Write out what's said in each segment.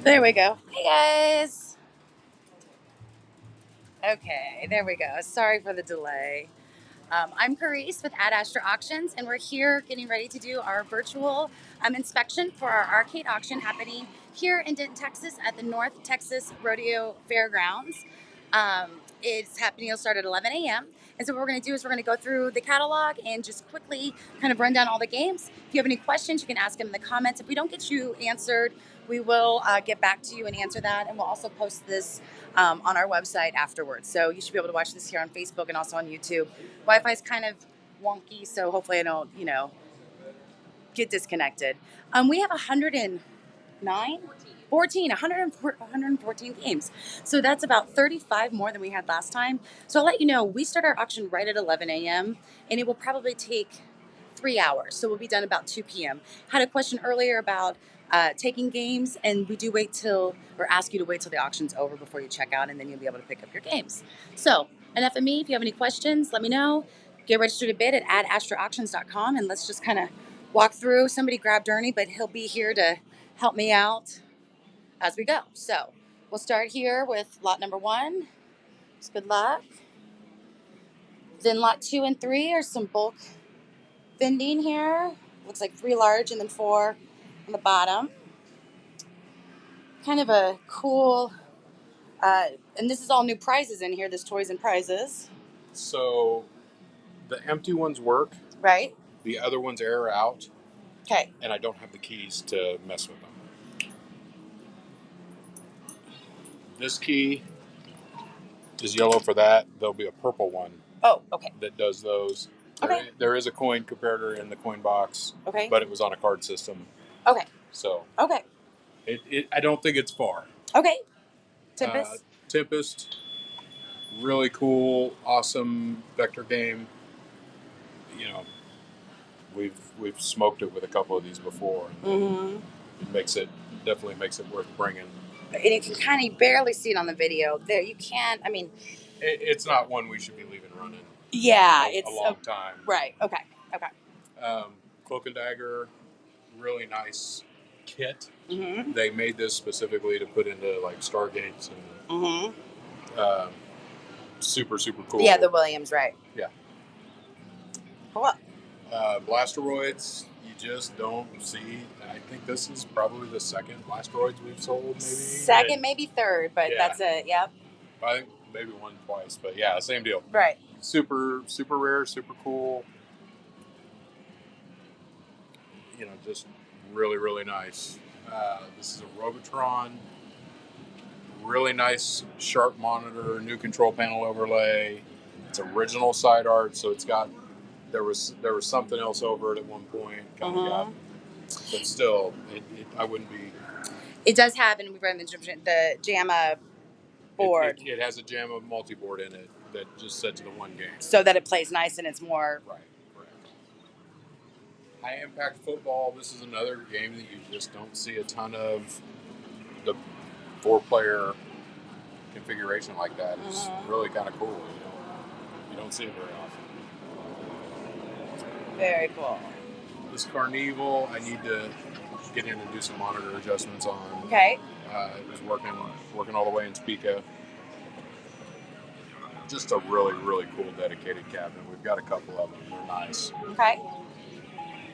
There we go. Hey guys. Okay, there we go. Sorry for the delay. I'm Carice with Ad Astra Auctions, and we're here getting ready to do our virtual inspection for our arcade auction happening here in Denton, Texas at the North Texas Rodeo Fairgrounds. It's happening, it'll start at 11 a.m. And so what we're going to do is we're going to go through the catalog and just quickly kind of run down all the games. If you have any questions, you can ask them in the comments. If we don't get you answered, we will get back to you and answer that. And we'll also post this on our website afterwards. So you should be able to watch this here on Facebook and also on YouTube. Wi-Fi is kind of wonky, so hopefully I don't, get disconnected. We have 109? 114 games. So that's about 35 more than we had last time. So I'll let you know, we start our auction right at 11 a.m. and it will probably take 3 hours. So we'll be done about 2 p.m. Had a question earlier about taking games, and we do wait till, or ask you to wait till the auction's over before you check out, and then you'll be able to pick up your games. So enough of me. If you have any questions, let me know. Get registered to bid at adastraauctions.com, and let's just kind of walk through. Somebody grabbed Ernie, but he'll be here to help me out as we go. So we'll start here with lot number 1. Just good luck. Then lot 2 and 3 are some bulk vending here. Looks like 3 large and then 4 on the bottom. Kind of a cool, and this is all new prizes in here, this toys and prizes. So the empty ones work. Right. The other ones air out. Okay. And I don't have the keys to mess with them. This key is yellow for that. There'll be a purple one. Oh, okay. That does those. Okay. There is a coin comparator in the coin box. Okay. But it was on a card system. Okay. So. Okay. I don't think it's far. Okay. Tempest. Tempest. Really cool, awesome vector game. We've smoked it with a couple of these before. Mm-hmm. It definitely makes it worth bringing. And you can kind of barely see it on the video. There, you can't. I mean, it's not one we should be leaving running. Yeah, it's a long time. Right. Okay. Cloak and Dagger, really nice kit. Mm-hmm. They made this specifically to put into like Stargates and super cool. Yeah, the Williams, right? Yeah. Cool. Blasteroids, you just don't see. I think this is probably the second Blasteroids we've sold, maybe. Second, maybe third, but yeah. That's it. Yep. I think maybe one twice, but yeah, same deal. Right. Super rare, super cool. Just really nice. This is a Robotron. Really nice, sharp monitor, new control panel overlay. It's original side art, so it's got. There was something else over it at one point. But still, I wouldn't be. It does have, and we ran the JAMA board. It has a JAMA multi-board in it that just set to the one game, so that it plays nice and it's more right. High impact football. This is another game that you just don't see a ton of. The 4-player configuration like that is really kind of cool. You don't see it very often. Very cool. This Carnival, I need to get in and do some monitor adjustments on. Okay. It was working all the way in Topeka. Just a really cool dedicated cabinet. We've got a couple of them. They're nice. Okay.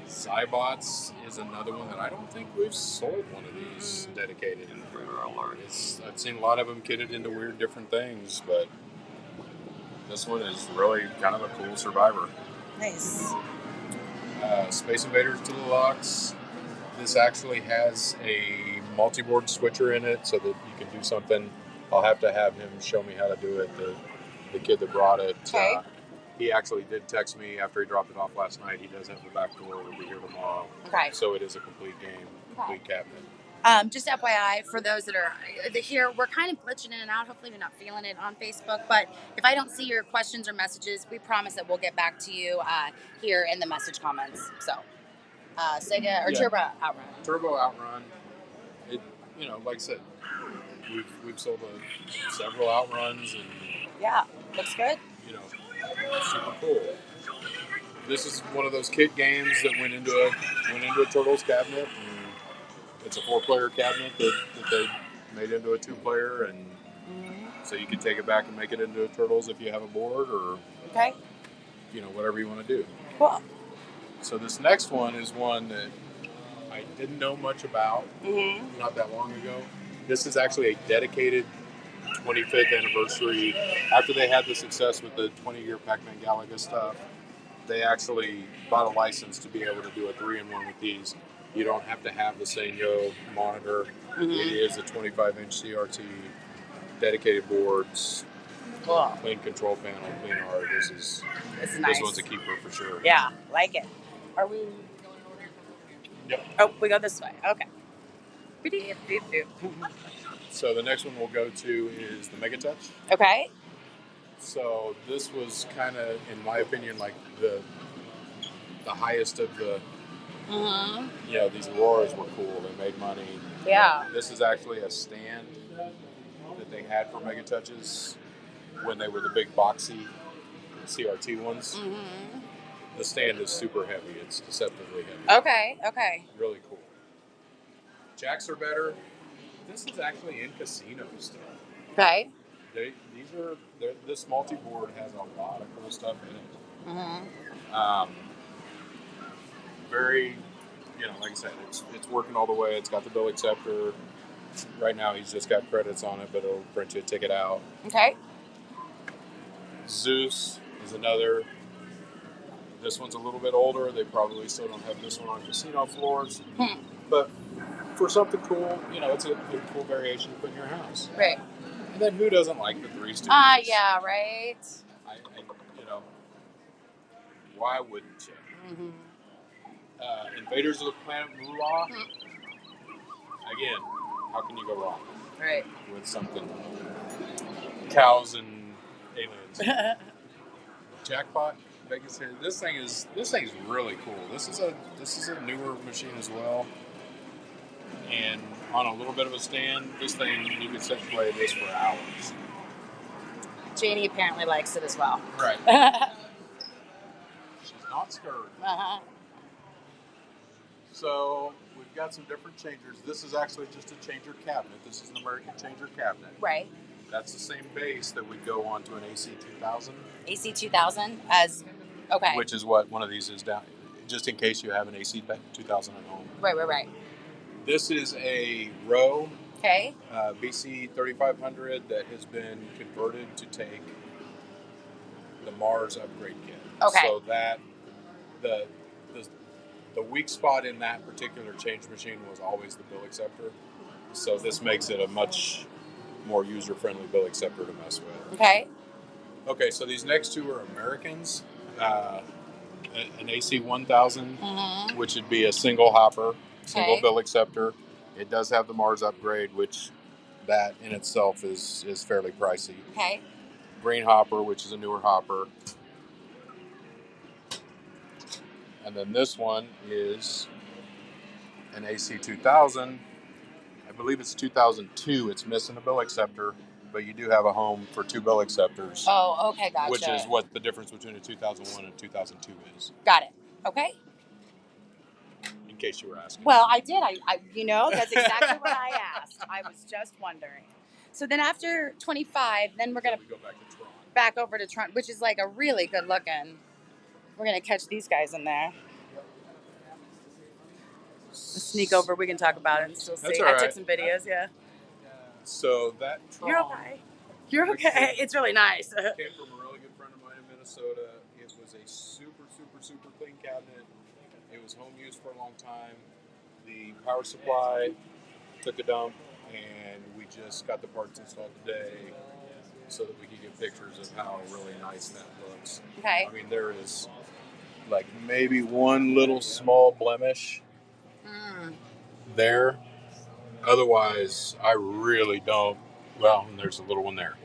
Cybots is another one that I don't think we've sold one of these dedicated. I've seen a lot of them kitted into weird different things, but this one is really kind of a cool survivor. Nice. Space Invaders Deluxe. This actually has a multi-board switcher in it so that you can do something. I'll have to have him show me how to do it. The kid that brought it. Okay. He actually did text me after he dropped it off last night. He does have the back door. He'll be here tomorrow. Okay. So it is a complete game, complete cabinet. Just FYI, for those that are here, we're kind of glitching in and out. Hopefully, you're not feeling it on Facebook. But if I don't see your questions or messages, we promise that we'll get back to you here in the message comments. So, Sega or Turbo Outrun. Turbo Outrun. It, like I said, we've sold several Outruns and looks good. Super cool. This is one of those kit games that went into a Turtles cabinet. And it's a 4-player cabinet that they made into a 2-player, and so you can take it back and make it into a Turtles if you have a board, or Okay. whatever you want to do. Cool. So this next one is one that I didn't know much about not that long ago. This is actually a dedicated 25th anniversary. After they had the success with the 20-year Pac-Man Galaga stuff, they actually bought a license to be able to do a 3-in-1 with these. You don't have to have the Sanyo monitor. It is a 25-inch CRT, dedicated boards, Cool. clean control panel, clean art. It's nice. This one's a keeper for sure. Yeah, like it. Are we? Yep. Oh, we go this way. Okay. So the next one we'll go to is the Mega Touch. Okay. So this was kind of, in my opinion, like the highest of the. These Auroras were cool. They made money. Yeah. This is actually a stand that they had for Mega Touches when they were the big boxy CRT ones. The stand is super heavy. It's deceptively heavy. Okay. Really cool. Jacks are better. This is actually in casino stuff. Okay. This multi-board has a lot of cool stuff in it. Very, like I said, it's working all the way. It's got the bill acceptor. Right now, he's just got credits on it, but it'll print you a ticket out. Okay. Zeus is another. This one's a little bit older. They probably still don't have this one on casino floors. But for something cool, it's a cool variation to put in your house. Right. And then who doesn't like the Three Stooges? Yeah, right. Why wouldn't you? Invaders of the Planet Moolah. Again, how can you go wrong? Right. With something cows and aliens. Jackpot Vegas here. This thing is really cool. This is a newer machine as well. And on a little bit of a stand, this thing you could sit and play this for hours. Janie apparently likes it as well. Right. She's not scared. So we've got some different changers. This is actually just a changer cabinet. This is an American changer cabinet. Right. That's the same base that would go on to an AC 2000. AC 2000 as, okay. Which is what one of these is down, just in case you have an AC 2000 at home. Right. This is a row. Okay. BC 3500 that has been converted to take the Mars upgrade kit. Okay. So that the weak spot in that particular change machine was always the bill acceptor. So this makes it a much more user-friendly bill acceptor to mess with. Okay. Okay, so these next two are Americans. An AC 1000, which would be a single hopper, single bill acceptor. It does have the Mars upgrade, which that in itself is fairly pricey. Okay. Green hopper, which is a newer hopper. And then this one is an AC 2000. I believe it's 2002. It's missing a bill acceptor, but you do have a home for two bill acceptors. Oh, okay, gotcha. Which is what the difference between a 2001 and 2002 is. Got it. Okay. In case you were asking. Well, I did. I that's exactly what I asked. I was just wondering. So then after 25, then we're going to go back to Tron. Back over to Tron, which is like a really good looking. We're going to catch these guys in there. Sneak over. We can talk about it and still see. That's all right. I took some videos, yeah. So that Tron. You're okay. It's really nice. Came from a really good friend of mine in Minnesota. It was a super, super, super clean cabinet. It was home use for a long time. The power supply took a dump, and we just got the parts installed today so that we could get pictures of how really nice that looks. Okay. I mean, there is like maybe one little small blemish there. Otherwise, I really don't. Well, and there's a little one there.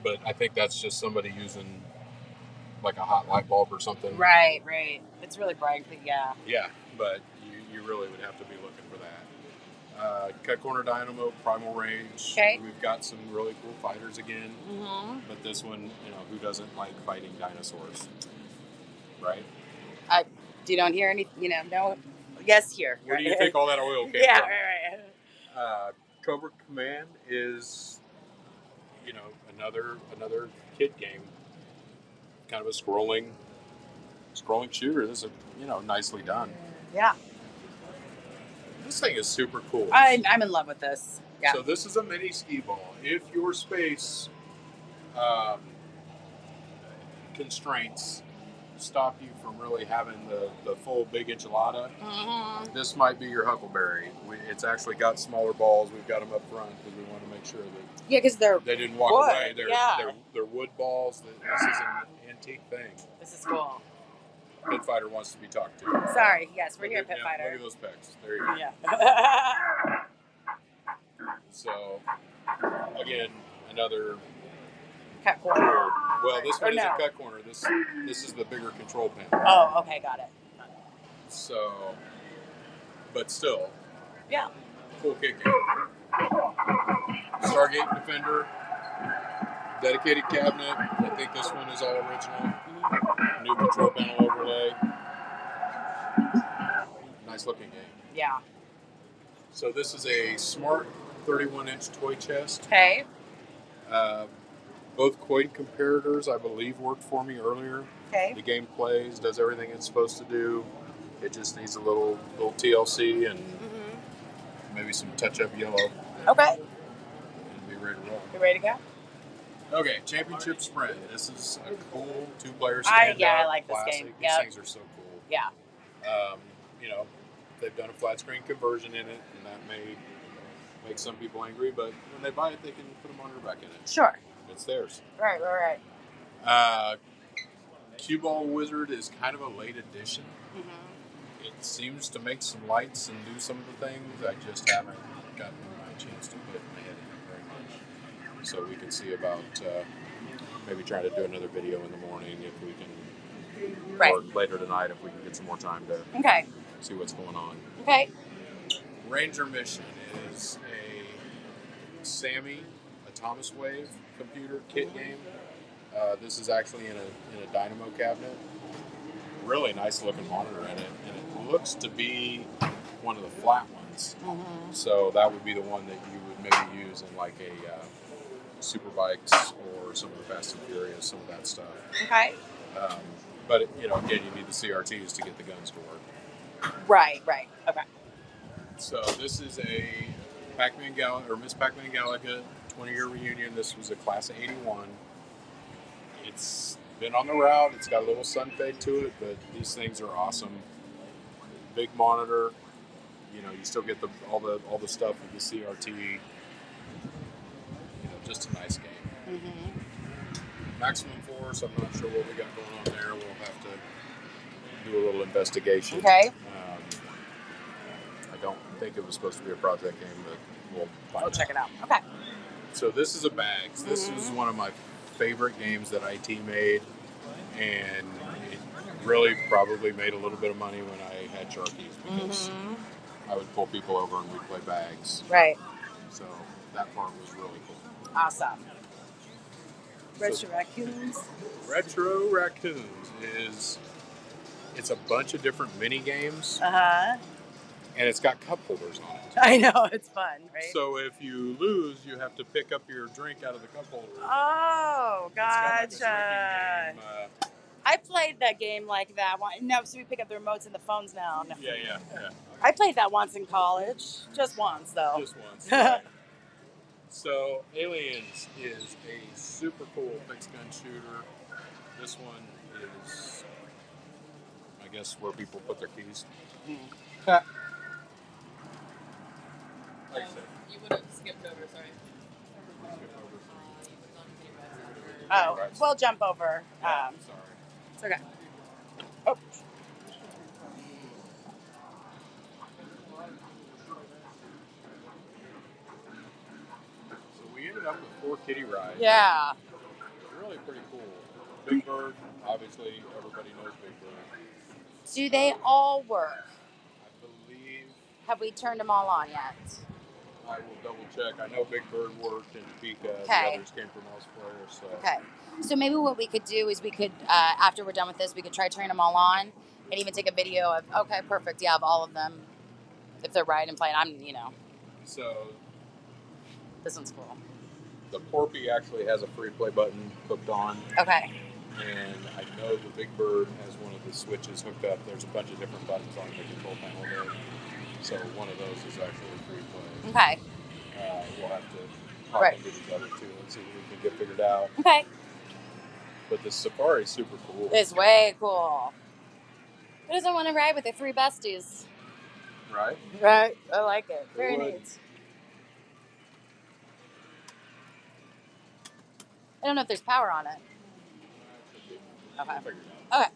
But I think that's just somebody using like a hot light bulb or something. Right. It's really bright, but yeah. Yeah, but you really would have to be looking for that. Cut corner dynamo, primal range. Okay. We've got some really cool fighters again. But this one, who doesn't like fighting dinosaurs? Right? You don't hear any, no. Yes, here. Where do you think all that oil came Yeah, from? right. Cobra Command is, another kid game, kind of a scrolling shooter. This is nicely done. Yeah. This thing is super cool. I'm in love with this. Yeah. So this is a mini skee ball. If your space um, constraints stop you from really having the full big enchilada, this might be your Huckleberry. It's actually got smaller balls. We've got them up front because we want to make sure that because they didn't walk wood. away. They're wood balls. This is an antique thing. This is cool. Pit Fighter wants to be talked to. Sorry, yes, we're here, Pit Fighter. Look at those pecs. There you go. Yeah. So, again, another cut corner. Well, this one isn't cut corner. This is the bigger control panel. Oh, okay, got it. So, but still, yeah, cool kit game. Stargate Defender, dedicated cabinet. I think this one is all original. New control panel overlay. Nice looking game. Yeah. So this is a smart 31-inch toy chest. Okay. Both coin comparators, I believe, worked for me earlier. Okay. The game plays, does everything it's supposed to do. It just needs a little TLC and maybe some touch-up yellow. Okay. And be ready to roll. You ready to go? Okay, Championship Sprint. This is a cool two-player stand-up. I like classic. this game. These things are so cool. Yeah. They've done a flat screen conversion in it, and that may make some people angry, but when they buy it, they can put a monitor back in it. Sure. It's theirs. Right. Cue Ball Wizard is kind of a late addition. It seems to make some lights and do some of the things. I just haven't gotten my chance to put my head in it very much. So we can see about maybe trying to do another video in the morning if we can, or later tonight if we can get some more time to see what's going on. Okay. Ranger Mission is a Sammy, a Thomas Wave computer kit game. This is actually in a Dynamo cabinet. Really nice looking monitor in it, and it looks to be one of the flat ones. So that would be the one that you would maybe use in like a Superbikes or some of the Fast and Furious, some of that stuff. Okay. But again, you need the CRTs to get the guns to work. Right. Okay. So this is a Pac-Man Miss Pac-Man Galaga 20-year reunion. This was a class of '81. It's been on the route. It's got a little sun fade to it, but these things are awesome. Big monitor. You still get all the stuff with the CRT. Just a nice game. Maximum Force. I'm not sure what we got going on there. We'll have to do a little investigation. Okay. I don't think it was supposed to be a project game, but we'll check it out. Okay. So this is a Bags. This is one of my favorite games that IT made, and it really probably made a little bit of money when I had Sharkies because I would pull people over and we'd play Bags. Right. So that part was really cool. Awesome. Retro Raccoons. Retro Raccoons it's a bunch of different mini games. And it's got cup holders on it. I know, it's fun, right? So if you lose, you have to pick up your drink out of the cup holder. Oh, gotcha. I played that game like that. No, so we pick up the remotes and the phones now. No. Yeah. I played that once in college. Just once, though. Just once. Right. So Aliens is a super cool fixed gun shooter. This one is, I guess, where people put their keys. You would have skipped over, sorry. Oh, we'll jump over. Sorry. It's okay. Oh. So we ended up with 4 kiddie rides. Yeah. Really pretty cool. Big Bird, obviously, everybody knows Big Bird. Do they all work? I believe. Have we turned them all on yet? I will double check. I know Big Bird worked in Topeka. The others came from elsewhere. So. Okay. So maybe what we could do is we could, after we're done with this, we could try turning them all on and even take a video of, okay, perfect. Yeah, of all of them. If they're riding and playing, So This one's cool. the Porpy actually has a free play button hooked on. Okay. And I know the Big Bird has one of the switches hooked up. There's a bunch of different buttons on the control panel there. So one of those is actually free play. Okay. We'll have to hop Right. into these other two and see what we can get figured out. Okay. But the Safari is super cool. It's way cool. Who doesn't want to ride with the three besties? Right? Right. I like it. Who Very wouldn't? neat. I don't know if there's power on it. Okay. We'll figure it out. Okay.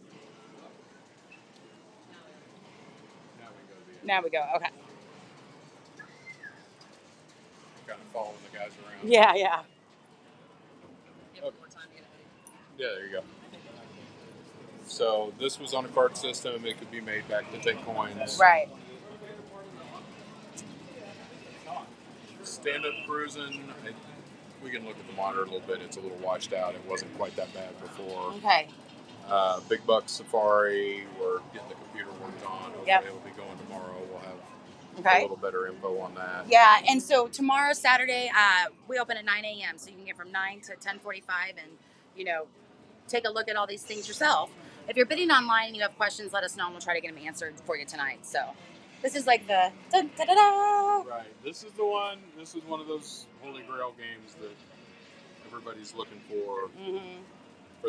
Now we go to the Now we go. Okay. kind of following the guys around. Yeah, yeah. Okay. Yeah, there you go. So this was on a card system. It could be made back to take coins. Right. Stand-up cruising. We can look at the monitor a little bit. It's a little washed out. It wasn't quite that bad before. Okay. Big Buck Safari. We're getting the computer worked on. Hopefully Yep. it'll be going tomorrow. We'll have Okay. a little better info on that. Yeah, and so tomorrow, Saturday, we open at 9 a.m. So you can get from 9 to 10:45 and, take a look at all these things yourself. If you're bidding online and you have questions, let us know and we'll try to get them answered for you tonight. So this is like the dun-da-da-da. Right. This is the one. This is one of those holy grail games that everybody's looking for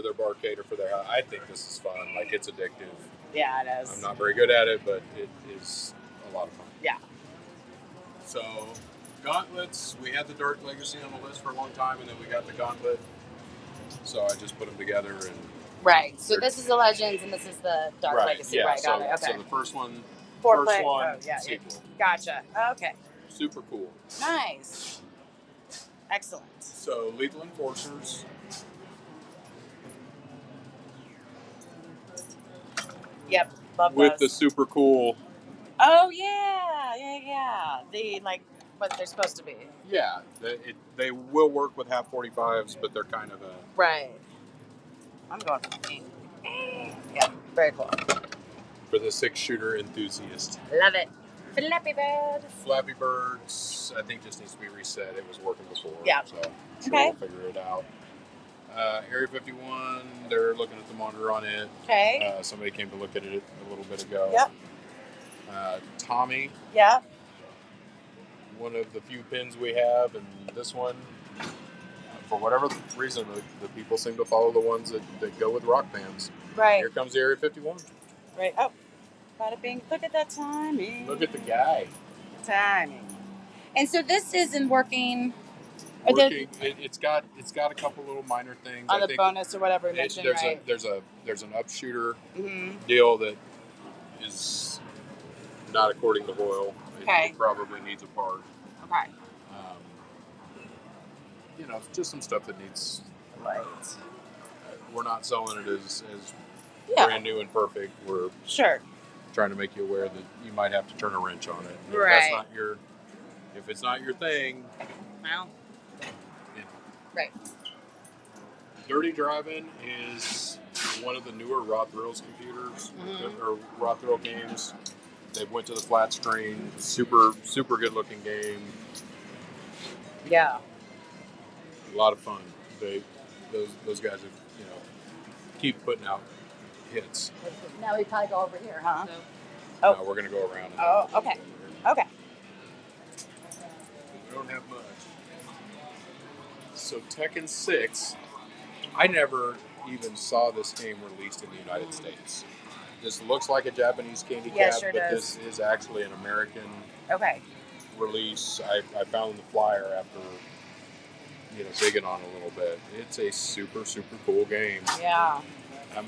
their barcade or for their house. I think this is fun. Like, it's addictive. Yeah, it is. I'm not very good at it, but it is a lot of fun. Yeah. So, gauntlets. We had the Dark Legacy on the list for a long time, and then we got the gauntlet. So I just put them together and. Right. So this is the Legends and this is the Dark Legacy. Yeah. Right. Got it. Okay. So the first one. Four first play. one. Oh, yeah. Sequel. Gotcha. Okay. Super cool. Nice. Excellent. So Lethal Enforcers. Yep. Love With those. the super cool. Oh yeah. The what they're supposed to be. Yeah, they will work with half 45s, but they're kind of a. Right. I'm going for the Yeah. Very cool. For the 6-shooter enthusiast. Love it. Flappy Bird. Flappy Birds, I think just needs to be reset. It was working before. Yeah. So sure Okay. we'll figure it out. Area 51, they're looking at the monitor on it. Okay. Somebody came to look at it a little bit ago. Yep. Tommy, Yeah. one of the few pins we have, and this one, for whatever reason, the people seem to follow the ones that go with rock bands. Right. Here comes the Area 51. Right. Oh. Bada bing. Look at that timing. Look at the guy. Timing. And so this isn't working. Working. It's got a couple little minor things. On I the think bonus or whatever you mentioned, right? there's an upshooter Mm-hmm. deal that is not according to Hoyle. Okay. It probably needs a part. Okay. Just some stuff that needs. Right. We're not selling it as Yeah. brand new and perfect. We're Sure. trying to make you aware that you might have to turn a wrench on it. And Right. If it's not your thing, Well. you know. Right. Dirty Driving is one of the newer Raw Thrills computers or Raw Thrill games. They went to the flat screen. Super, super good looking game. Yeah. A lot of fun. Those guys have keep putting out hits. Now we probably go over here, huh? Oh. No, we're gonna go around. Oh, okay. Okay. We don't have much. So Tekken 6, I never even saw this game released in the United States. This looks like a Japanese candy Yeah, cap, sure but does. this is actually an American Okay. release. I found the flyer after digging on it a little bit. It's a super, super cool game. Yeah. I'm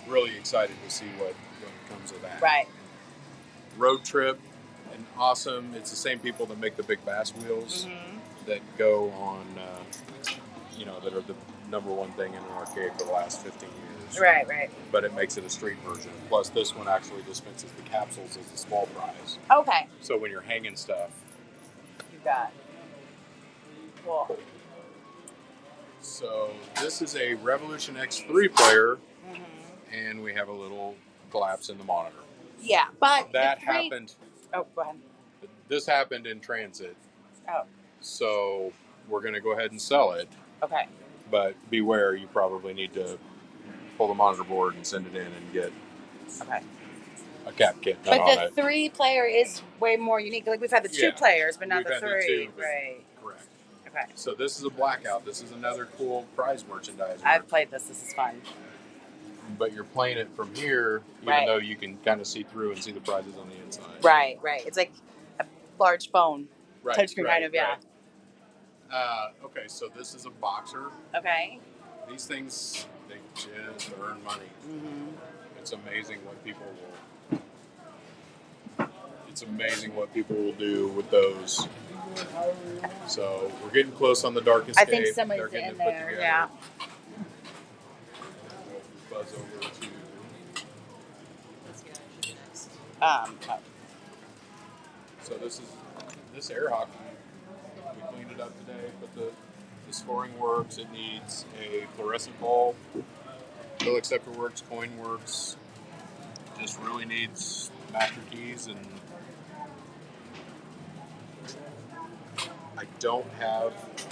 really excited to see what comes of that. Right. Road Trip, and awesome. It's the same people that make the big bass wheels that go on, that are the number one thing in an arcade for the last 15 years. Right. But it makes it a street version. Plus, this one actually dispenses the capsules as the small prize. Okay. So when you're hanging stuff. You got. Cool. So this is a Revolution X3 player, and we have a little collapse in the monitor. Yeah, but That happened. Oh, go ahead. This happened in transit, Oh, so we're going to go ahead and sell it. okay. But beware, you probably need to pull the monitor board and send it in and get Okay. a cap kit done But on the it. 3-player is way more unique. Like we've had the 2 Yeah, players, but not we've the had the 3. two, but- Right. Correct. Okay. So this is a blackout. This is another cool prize merchandiser. I've played this. This is fun. But you're playing it from here, even Right. though you can kind of see through and see the prizes on the inside. Right. Right. It's like a large phone. Right. Touchscreen right, kind of. Yeah. right. Okay, so this is a boxer. Okay. These things, they just earn money. Mm-hmm. It's amazing what people will. It's amazing what people will do with those. So we're getting close on the dark escape. I think They're someone's getting in it put there. together. Yeah. We'll buzz over to. Oh. So this air hockey. We cleaned it up today, but the scoring works. It needs a fluorescent ball. Bill acceptor works. Coin works. Just really needs master keys, and I don't have the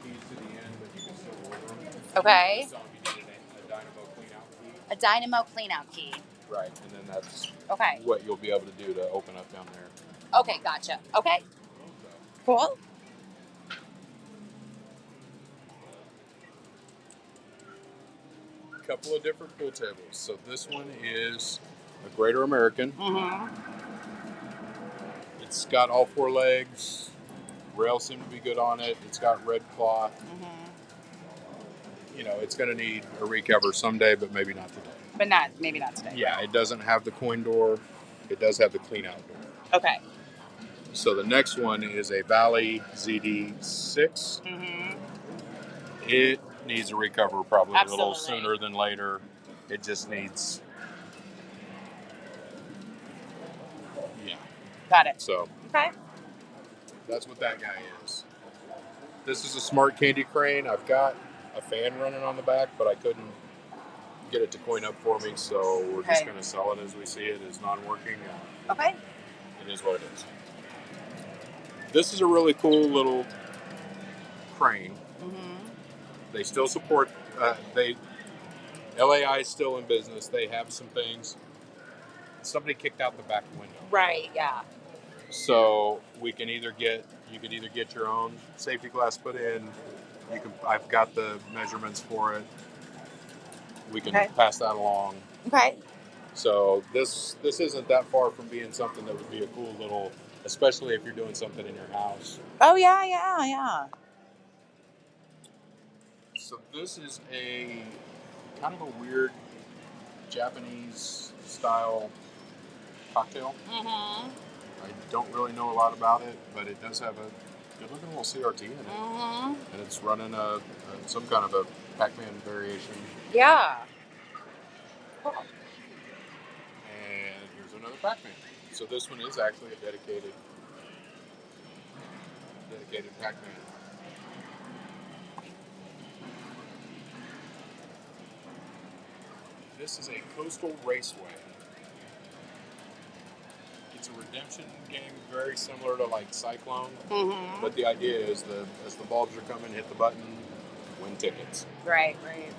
keys to the end, but you can still order them. Okay. So if you need a Dynamo clean out key. A Dynamo cleanout key. Right, and then that's Okay. what you'll be able to do to open up down there. Okay. Gotcha. Okay. So, Cool. a couple of different pool tables. So this one is a Greater American. Mm-hmm. It's got all 4 legs. Rails seem to be good on it. It's got red cloth. Mm-hmm. You know, it's going to need a recover someday, but maybe not today. But maybe not today. Yeah, it doesn't have the coin door. It does have the clean out door. Okay. So the next one is a Valley ZD6. Mm-hmm. It needs a recover probably a little Absolutely. sooner than later. It just needs. Yeah. Got it. So Okay. that's what that guy is. This is a smart candy crane. I've got a fan running on the back, but I couldn't get it to coin up for me, so we're just Okay. going to sell it as we see it. It's non-working, and Okay. it is what it is. This is a really cool little crane. Mm-hmm. They still support. LAI is still in business. They have some things. Somebody kicked out the back window. Right. Yeah. So you could either get your own safety glass put in. I've got the measurements for it. We can Okay. pass that along. Okay. So this isn't that far from being something that would be a cool little, especially if you're doing something in your house. Oh yeah. Yeah. Yeah. So this is a kind of a weird Japanese style cocktail. Mm-hmm. I don't really know a lot about it, but it does have a good looking little CRT in it. Mm-hmm. And it's running some kind of a Pac-Man variation. Yeah. Cool. And here's another Pac-Man. So this one is actually a dedicated Pac-Man. This is a Coastal Raceway. It's a redemption game very similar to like Cyclone. Mm-hmm. But the idea is as the bulbs are coming, hit the button, win tickets. Right. Right.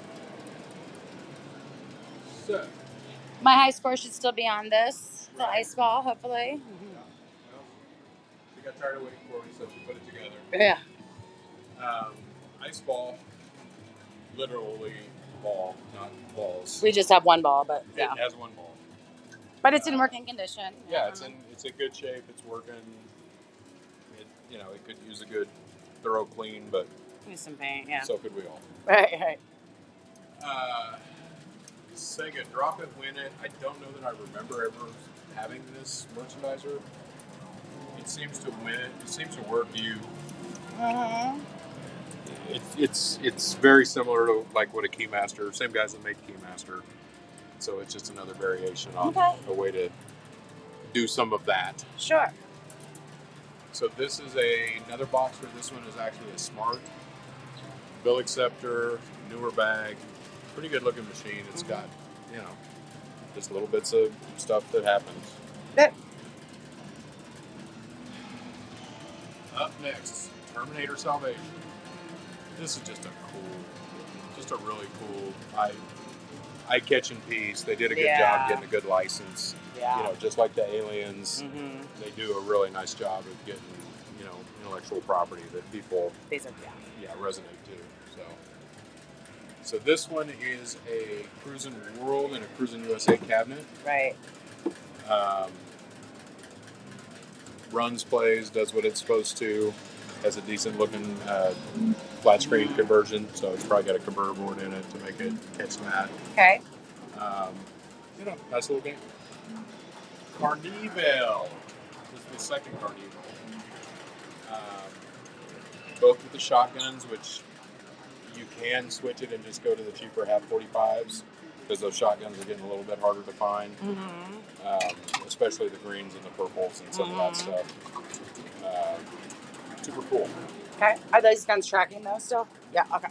So, My high score should still be on this. The ice ball, hopefully. well, we got tired of waiting for me, so we put it together. Yeah. Ice ball, literally ball, not balls. We just have one ball, but yeah. It has one ball. But it's in working condition. Yeah, it's in good shape. It's working. It could use a good thorough clean, but Use some paint. Yeah. so could we all. Right. Right. Sega Drop It, Win It. I don't know that I remember ever having this merchandiser. It seems to win it. It seems to work. Mm-hmm. It's very similar to like what a Keymaster. Same guys that make Keymaster. So it's just another variation on a way to do some of that. Sure. So this is another boxer. This one is actually a smart bill acceptor, newer bag, pretty good looking machine. It's got, just little bits of stuff that happens. That, Up next, Terminator Salvation. This is just a really cool. I catch in peace. They did a good job getting a good license. Yeah. You know, just like the Aliens, Mm-hmm. they do a really nice job of getting, you know, intellectual property that people resonate to. So this one is a Cruisin' World and a Cruisin' USA cabinet. Right. Um, runs, plays, does what it's supposed to. Has a decent looking flat screen conversion, so it's probably got a converter board in it to make it catch that. Okay. You know, nice little game. Carnival. This is the second Carnival. Both with the shotguns, which you can switch it and just go to the cheaper half 45s because those shotguns are getting a little bit harder to find, especially the greens and the purples and some of that stuff. Super cool. Okay. Are those guns tracking though still? Yeah. Okay.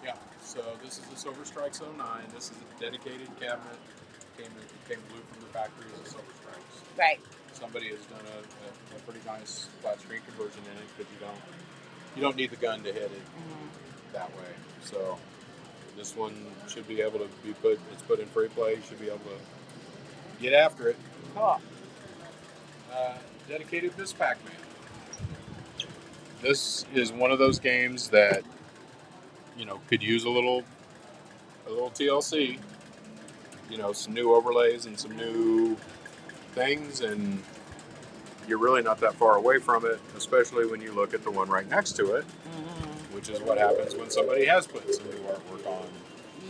Yeah. So this is the Silver Strikes 09. This is a dedicated cabinet. Came blue from the factory as a Silver Strikes. Right. Somebody has done a pretty nice flat screen conversion in it because you don't need the gun to hit it that way. So this one should be able to be put in free play. You should be able to get after it. Cool. Dedicated Miss Pac-Man. This is one of those games that, you know, could use a little TLC. You know, some new overlays and some new things, and you're really not that far away from it, especially when you look at the one right next to it, which is what happens when somebody has put some new artwork on.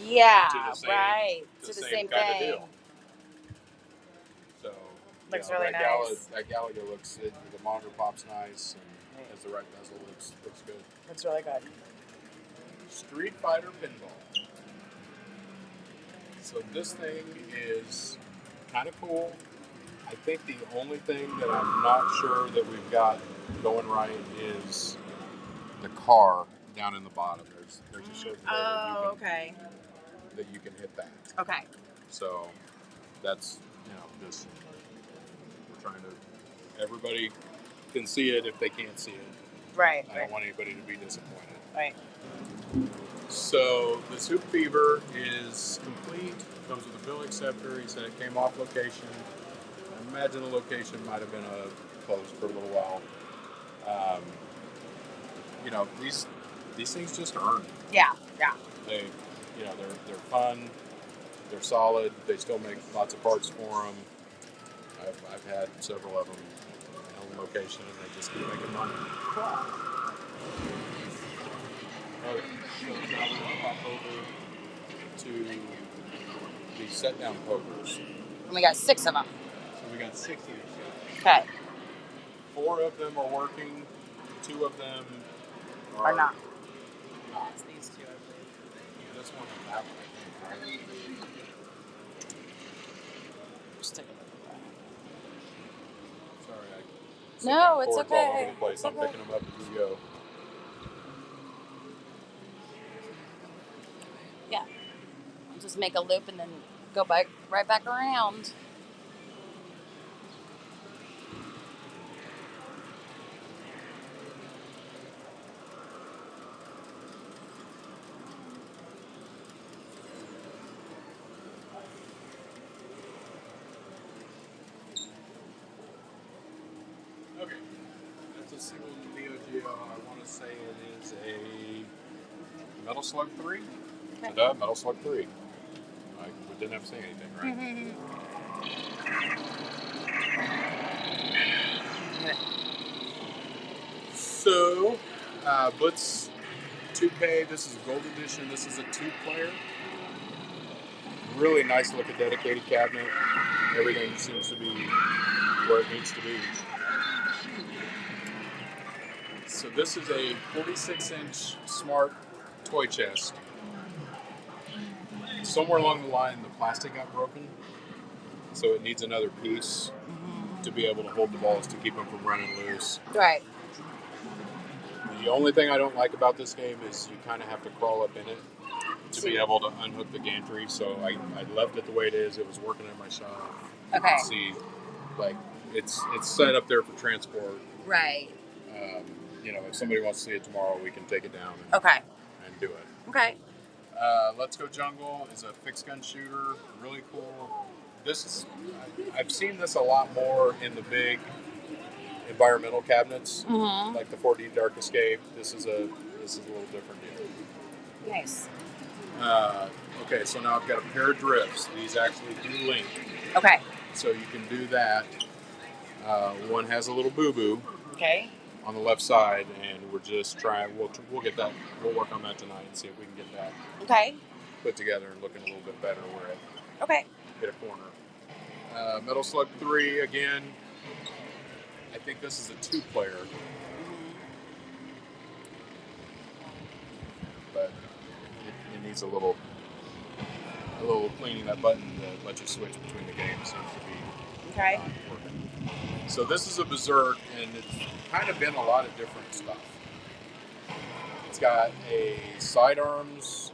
Yeah, right. To the same kind thing. of deal. So Looks really nice. That Galaga looks. The monitor pops nice and has the right bezel. Looks good. Looks really good. Street Fighter Pinball. So this thing is kind of cool. I think the only thing that I'm not sure that we've got going right is the car down in the bottom. There's a certain way that you can hit that. Okay. So that's, you know, just we're trying to, everybody can see it if they can't see it. Right. I don't want anybody to be disappointed. Right. So the Soup Fever is complete. Comes with a bill acceptor. He said it came off location. I imagine the location might have been closed for a little while. You know, these things just earn. Yeah. They, you know, they're fun. They're solid. They still make lots of parts for them. I've had several of them on location, and they just keep making money. Cool. Okay, so now we're going to hop over to the set-down pokers. And we got 6 of them. So we got 6 of these. Okay. 4 of them are working. 2 of them Are not. It's these two, I believe. This one and that one, right? Just take a look at that. Sorry, No, it's cords all over okay. the place. It's I'm okay. picking them up as we go. Yeah. I'll just make a loop and then go right back around. Okay, that's a single Neo Geo. I want to say it is a Metal Slug 3. Okay. Ta-da, Metal Slug 3. We didn't have to say anything, right? So, Blitz 2K, this is a gold edition. This is a 2-player. Really nice looking dedicated cabinet. Everything seems to be where it needs to be. So this is a 46-inch smart toy chest. Somewhere along the line, the plastic got broken, so it needs another piece to be able to hold the balls to keep them from running loose. Right. The only thing I don't like about this game is you kind of have to crawl up in it to be able to unhook the gantry. So I left it the way it is. It was working in my shop. Okay. See, like it's set up there for transport. Right. If somebody wants to see it tomorrow, we can take it down Okay. and do it. Okay. Let's Go Jungle is a fixed gun shooter, really cool. I've seen this a lot more in the big environmental cabinets, Mm-hmm. like the 4D Dark Escape. This is a little different deal. Nice. Okay, so now I've got a pair of drifts. These actually do link, Okay. so you can do that. One has a little boo-boo Okay. on the left side, and we're just trying. We'll get that. We'll work on that tonight and see if we can get that Okay. put together and looking a little bit better where it Okay. hit a corner. Metal Slug 3 again. I think this is a 2-player, but it needs a little cleaning. That button that lets you switch between the games seems to be Okay. not working. So this is a Berserk, and it's kind of been a lot of different stuff. It's got a sidearms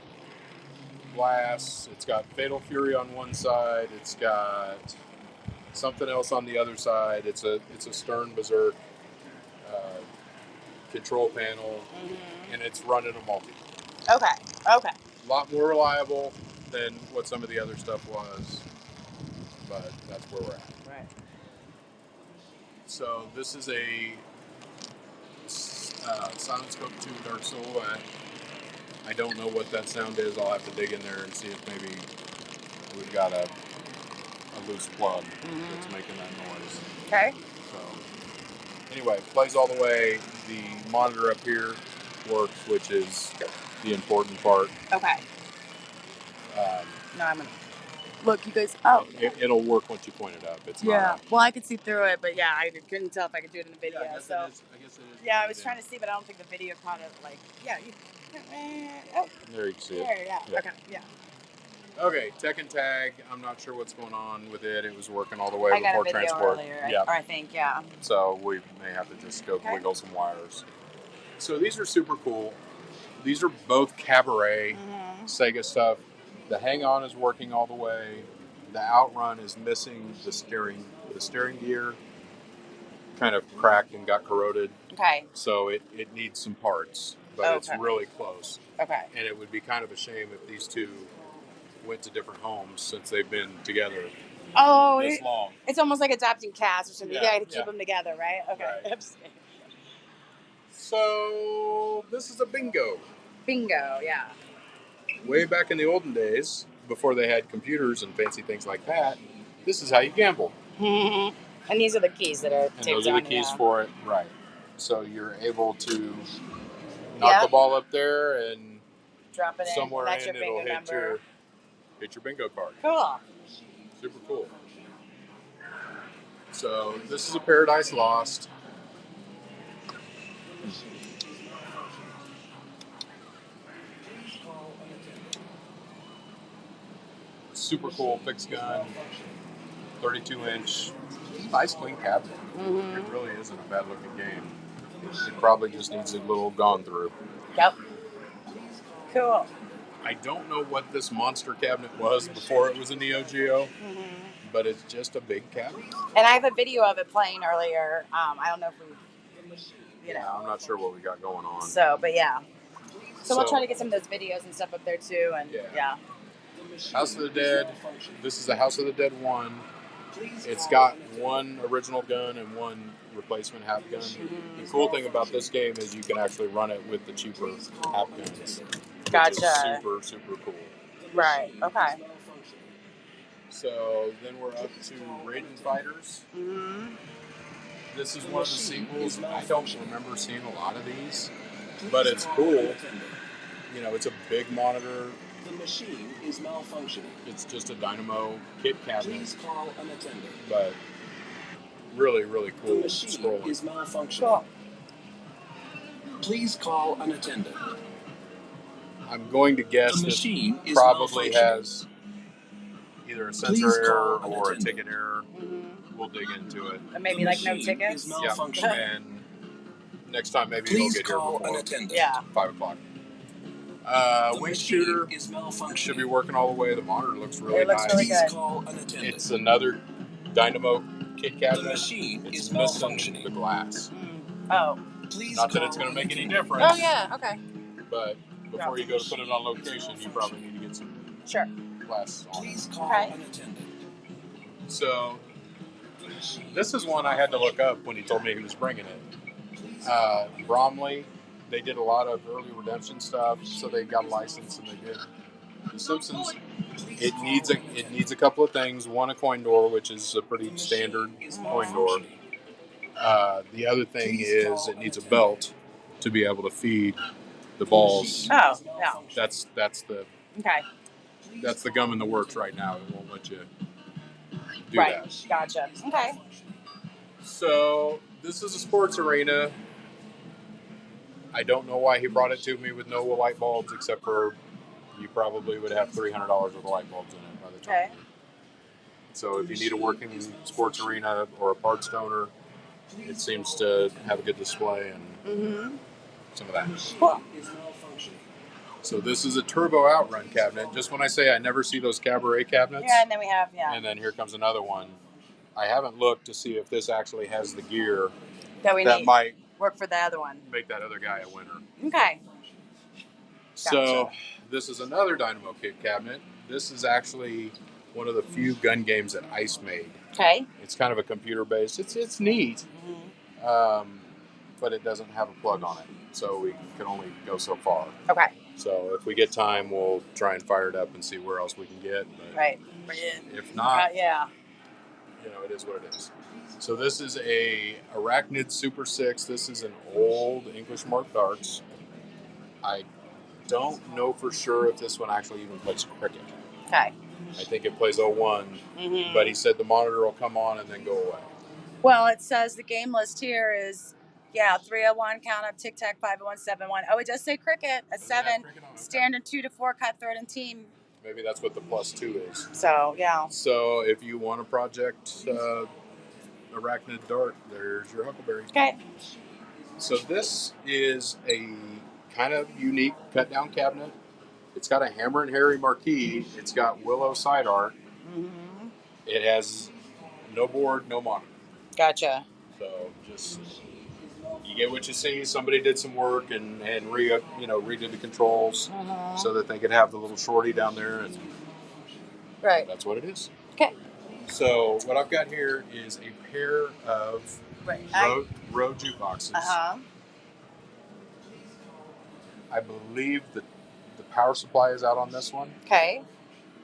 blast. It's got Fatal Fury on one side. It's got something else on the other side. It's a stern Berserk control panel, and it's running a multi. Okay. Okay. A lot more reliable than what some of the other stuff was, but that's where we're at. Right. So this is a Silent Scope 2 Dark Soul. I don't know what that sound is. I'll have to dig in there and see if maybe we've got a loose plug that's making that noise. Okay. So anyway, plays all the way. The monitor up here works, which is the important part. Okay. No, I'm gonna look. You guys. Oh. It'll work once you point it up. It's Yeah. not Well, I could see through it, but yeah, I couldn't tell if I could do it in the video. I guess so. it is. I guess it is. Yeah, I was trying to see, but I don't think the video caught it. Like, yeah. Oh. There you can see it. There. Yeah. Yeah. Okay. Yeah. Okay, Tekken Tag. I'm not sure what's going on with it. It was working all the way I got before a video transport. earlier. Yeah. I think. Yeah. So we may have to just go wiggle some wires. So these are super cool. These are both Cabaret Sega stuff. The Hang On is working all the way. The Outrun is missing the steering gear. Kind of cracked and got corroded. Okay. So it needs some parts, but it's Okay. really close. Okay. And it would be kind of a shame if these two went to different homes since they've been together Oh, this long. it's almost like adopting cats or something. Yeah, You gotta keep yeah. them together, right? Okay. Right. So this is a bingo. Bingo. Yeah. Way back in the olden days, before they had computers and fancy things like that, this is how you gamble. And these are the keys that are And taped those are the on, keys yeah. for it. Right. So you're able to knock the ball up there and drop it in. somewhere That's in your it'll bingo number. hit your bingo card. Cool. Super cool. So this is a Paradise Lost. Super cool fixed gun, 32-inch, nice clean cabinet. It really isn't a bad looking game. It probably just needs a little gone through. Yep. Cool. I don't know what this monster cabinet was before it was a Neo Geo, but it's just a big cabinet. And I have a video of it playing earlier. I don't know if we, I'm not sure what we got going on. So, but yeah. So we'll try to get some of those videos and stuff up there too. And yeah. House of the Dead. This is the House of the Dead 1. It's got one original gun and one replacement half gun. The cool thing about this game is you can actually run it with the cheaper half guns. Gotcha. Which is super, super cool. Right. Okay. So then we're up to Raiden Fighters. This is one of the sequels. I don't remember seeing a lot of these, but it's cool. You know, it's a big monitor. The machine is malfunctioning. It's just a dynamo kit cabinet. Please call an attendant. But really, really cool The machine scrolling. is malfunctioning. Cool. Please call an attendant. I'm going to guess The this machine is probably malfunctioning. has either a sensor Please error call an or a attendant. ticket error. We'll dig into it. And maybe The like no machine tickets. is Yeah, malfunctioning. and next time maybe Please you'll get here call an before attendant. Yeah. 5 o'clock. The Wing machine shooter is malfunctioning. should be working all the way. The monitor looks really It looks nice. really Please good. call an attendant. It's another dynamo kit The cabinet. machine It's is missing malfunctioning. the glass. Oh. Not that it's going to make any difference. Oh yeah. Okay. But before you go to put it on location, you probably need to get some Sure. glass on it. Please call Okay. an attendant. So this is one I had to look up when he told me he was bringing it. Bromley, they did a lot of early redemption stuff, so they got a license and they did The Simpsons. It needs a couple of things. One, a coin door, which is a pretty standard coin door. The other thing is it needs a belt to be able to feed the balls. Oh yeah. That's the Okay. that's the gum in the works right now. It won't let you do Right. that. Gotcha. Okay. So this is a sports arena. I don't know why he brought it to me with no light bulbs, except for you probably would have $300 worth of light bulbs in it by the time. Okay. So if you need a working sports arena or a parts toner, it seems to have a good display and some of that. Cool. So this is a turbo outrun cabinet. Just when I say I never see those cabaret cabinets, Yeah, and then we have and then here comes another one. I haven't looked to see if this actually has the gear that we that need might work for the other one. make that other guy a winner. Okay. So this is another Dynamo Kit cabinet. This is actually one of the few gun games that Ice made. Okay. It's kind of a computer based. It's neat, but it doesn't have a plug on it, so we can only go so far. Okay. So if we get time, we'll try and fire it up and see where else we can get. But Right. if not, Yeah. it is what it is. So this is a Arachnid Super 6. This is an old English Mark darts. I don't know for sure if this one actually even plays cricket. Okay. I think it plays 01, but he said the monitor will come on and then go away. Well, it says the game list here is 301 count up, tic tac 50171. Oh, it does say cricket at 7, standard 2 to 4 cutthroat and team. Maybe that's what the +2 is. So yeah. So if you want a project Arachnid dart, there's your Huckleberry. Okay. So this is a kind of unique cut down cabinet. It's got a Hammer and Harry marquee. It's got willow side art. It has no board, no monitor. Gotcha. So just you get what you see. Somebody did some work and redid the controls so that they could have the little shorty down there, and right. That's what it is. Okay. So what I've got here is a pair of road jukeboxes. I believe that the power supply is out on this one. Okay.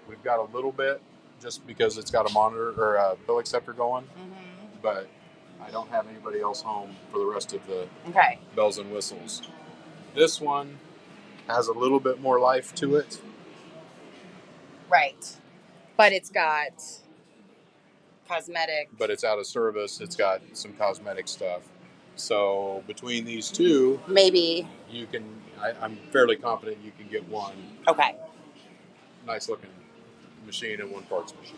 We've got a little bit just because it's got a monitor or a bill acceptor going, but I don't have anybody else home for the rest of the bells and whistles. This one has a little bit more life to it. Right. But it's got cosmetic. But it's out of service. It's got some cosmetic stuff. So between these two, maybe you can. I'm fairly confident you can get one. Okay. Nice looking machine and one parts machine.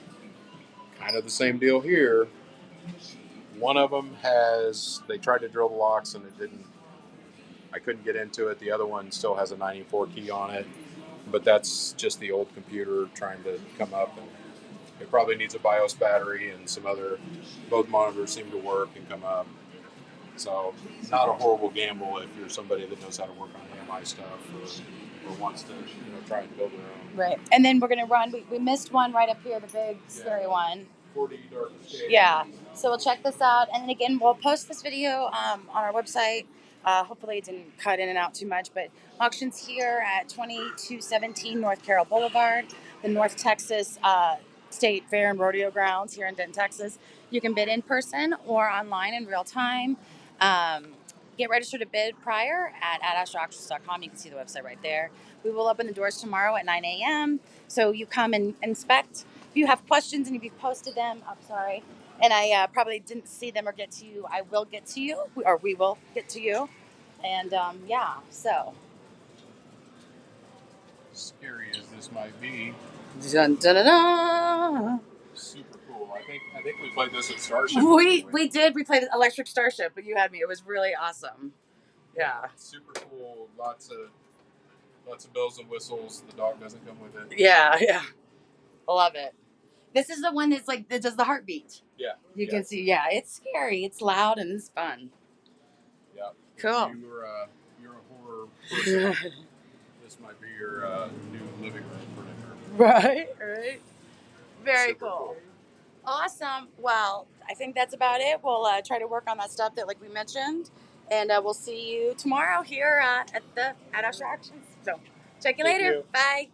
Kind of the same deal here. One of them they tried to drill the locks and it didn't. I couldn't get into it. The other one still has a 94 key on it, but that's just the old computer trying to come up, and it probably needs a BIOS battery and some other. Both monitors seem to work and come up. So not a horrible gamble if you're somebody that knows how to work on AMI stuff or wants to try and build their own. Right. And then we're going to run. We missed one right up here, the big scary one. 40 dark shade. Yeah. So we'll check this out. And then again, we'll post this video on our website. Hopefully it didn't cut in and out too much. But auctions here at 2217 North Carroll Boulevard, the North Texas State Fair and Rodeo Grounds here in Denton, Texas. You can bid in person or online in real time. Get registered to bid prior at ashauctions.com. You can see the website right there. We will open the doors tomorrow at 9 a.m. So you come and inspect. If you have questions and if you've posted them, I'm sorry, and I probably didn't see them or get to you, I will get to you, or we will get to you. And so. Scary as this might be. Dun, dun, dun, dun. Super cool. I think we played this at Starship. We did. We played Electric Starship, but you had me. It was really awesome. Yeah. Super cool. Lots of bells and whistles. The dog doesn't come with it. Yeah. I love it. This is the one that does the heartbeat. Yeah. You can see. Yeah, it's scary. It's loud and it's fun. Yeah. Cool. You're a horror person. This might be your new living room furniture. Right. Very Super cool. Awesome. Well, I think that's about it. We'll try to work on that stuff that, like we mentioned, and we'll see you tomorrow here at Usher Auctions. So, check you Thank later. you. Bye.